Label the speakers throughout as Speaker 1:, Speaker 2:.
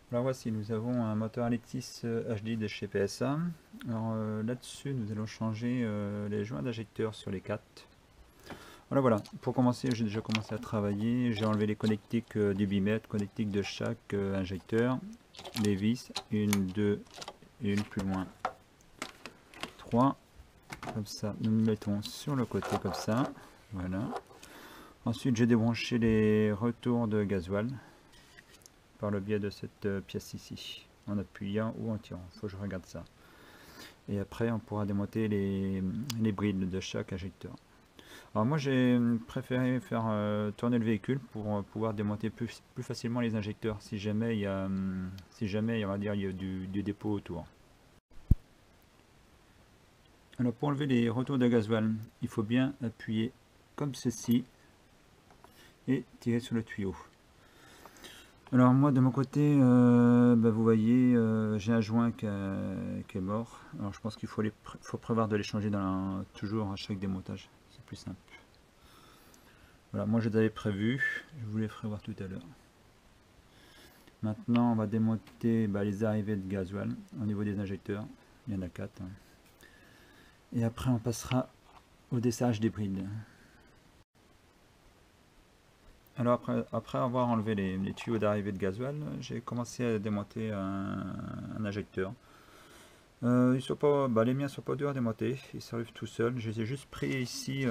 Speaker 1: Alors voici, nous avons un moteur Alexis HD de chez PSA. Alors là-dessus, nous allons changer les joints d'injecteur sur les 4. Voilà, pour commencer, j'ai déjà commencé à travailler. J'ai enlevé les connectiques du bimètre, connectiques de chaque injecteur, les vis, une, deux et une plus loin. 3, comme ça, nous le mettons sur le côté comme ça. Voilà. Ensuite, j'ai débranché les retours de gasoil par le biais de cette pièce ici, en appuyant ou en tirant. Il faut que je regarde ça. Et après, on pourra démonter les brides de chaque injecteur. Alors moi, j'ai préféré faire tourner le véhicule pour pouvoir démonter plus facilement les injecteurs si jamais il y a, on va dire, il y a du dépôt autour. Alors pour enlever les retours de gasoil, il faut bien appuyer comme ceci et tirer sur le tuyau. Alors moi de mon côté, vous voyez, j'ai un joint qui est mort. Alors je pense qu'il faut prévoir de les changer toujours à chaque démontage, c'est plus simple. Voilà, moi je les avais prévus, je vous les ferai voir tout à l'heure. Maintenant on va démonter les arrivées de gasoil au niveau des injecteurs, il y en a 4. Et après on passera au desserrage des brides. Alors après avoir enlevé les tuyaux d'arrivée de gasoil, j'ai commencé à démonter un injecteur. Ils sont pas, les miens sont pas durs à démonter, ils s'arrivent tout seuls. Je les ai juste pris ici,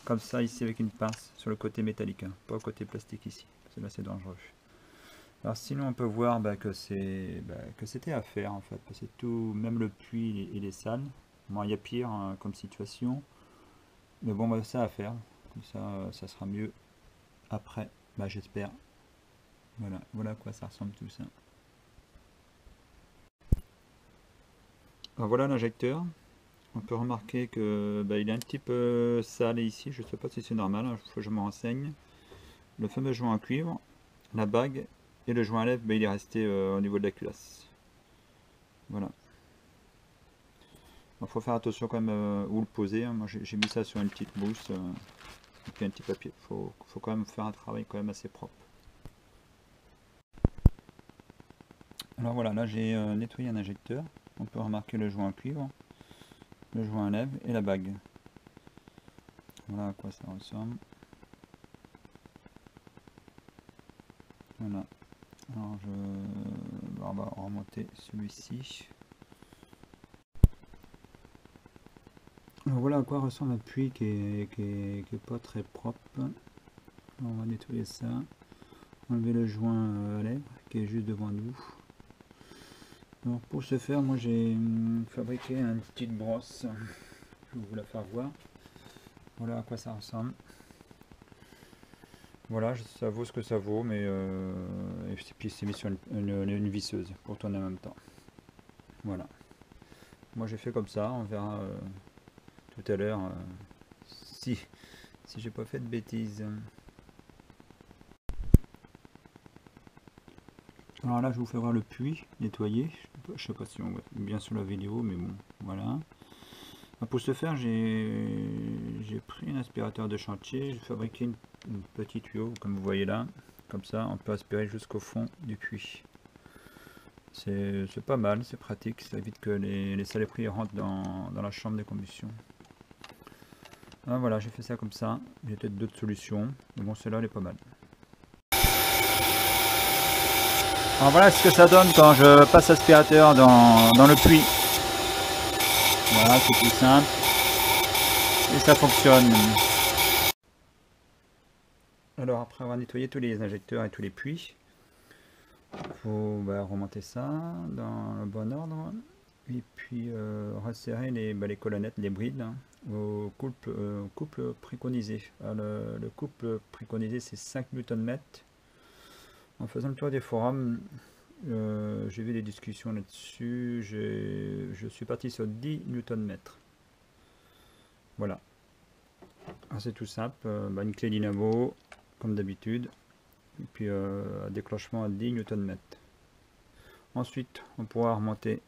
Speaker 1: comme ça, ici avec une pince, sur le côté métallique, hein, pas au côté plastique ici, parce que là c'est dangereux. Alors sinon on peut voir que c'était à faire en fait, parce que tout, même le puits il est sale. Bon, il y a pire comme situation, mais bon, ça à faire, comme ça sera mieux après, j'espère. Voilà à quoi ça ressemble tout ça. Alors voilà l'injecteur. On peut remarquer que il est un petit peu sale ici, je ne sais pas si c'est normal, il faut que je me renseigne. Le fameux joint en cuivre, la bague et le joint à lèvres, il est resté au niveau de la culasse. Voilà. Il faut faire attention quand même où le poser. Moi j'ai mis ça sur une petite mousse et puis un petit papier. Faut quand même faire un travail quand même assez propre. Alors voilà, là j'ai nettoyé un injecteur. On peut remarquer le joint en cuivre, le joint à lèvres et la bague. Voilà à quoi ça ressemble. Voilà. Alors on va remonter celui-ci. Voilà à quoi ressemble un puits qui est pas très propre. On va nettoyer ça. Enlever le joint à lèvres qui est juste devant nous. Alors pour ce faire, moi j'ai fabriqué une petite brosse. Je vais vous la faire voir. Voilà à quoi ça ressemble. Voilà, ça vaut ce que ça vaut, mais et puis c'est mis sur une visseuse pour tourner en même temps. Voilà. Moi j'ai fait comme ça, on verra tout à l'heure si j'ai pas fait de bêtises. Alors là je vous fais voir le puits nettoyé. Je sais pas si on voit bien sur la vidéo, mais bon, voilà. Pour ce faire, j'ai pris un aspirateur de chantier, j'ai fabriqué une petit tuyau, comme vous voyez là. Comme ça, on peut aspirer jusqu'au fond du puits. C'est pas mal, c'est pratique, ça évite que les saloperies rentrent dans la chambre de combustion. Voilà, j'ai fait ça comme ça. Il y a peut-être d'autres solutions, mais bon, celle-là, elle est pas mal. Alors voilà ce que ça donne quand je passe l'aspirateur dans le puits. Voilà, c'est tout simple. Et ça fonctionne. Alors après avoir nettoyé tous les injecteurs et tous les puits, il faut remonter ça dans le bon ordre. Et puis resserrer les colonnettes, les brides, hein, au couple préconisé. Le couple préconisé c'est 5 Nm. En faisant le tour des forums, j'ai vu des discussions là-dessus, je suis parti sur 10 Nm. Voilà. C'est tout simple, une clé dynamo comme d'habitude, et puis un déclenchement à 10 Nm. Ensuite on pourra remonter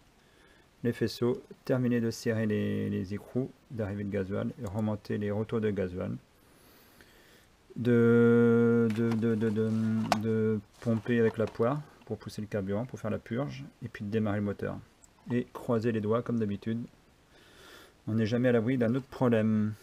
Speaker 1: les faisceaux, terminer de serrer les écrous d'arrivée de gasoil et remonter les retours de gasoil, de pomper avec la poire pour pousser le carburant, pour faire la purge, et puis de démarrer le moteur. Et croiser les doigts comme d'habitude. On n'est jamais à l'abri d'un autre problème.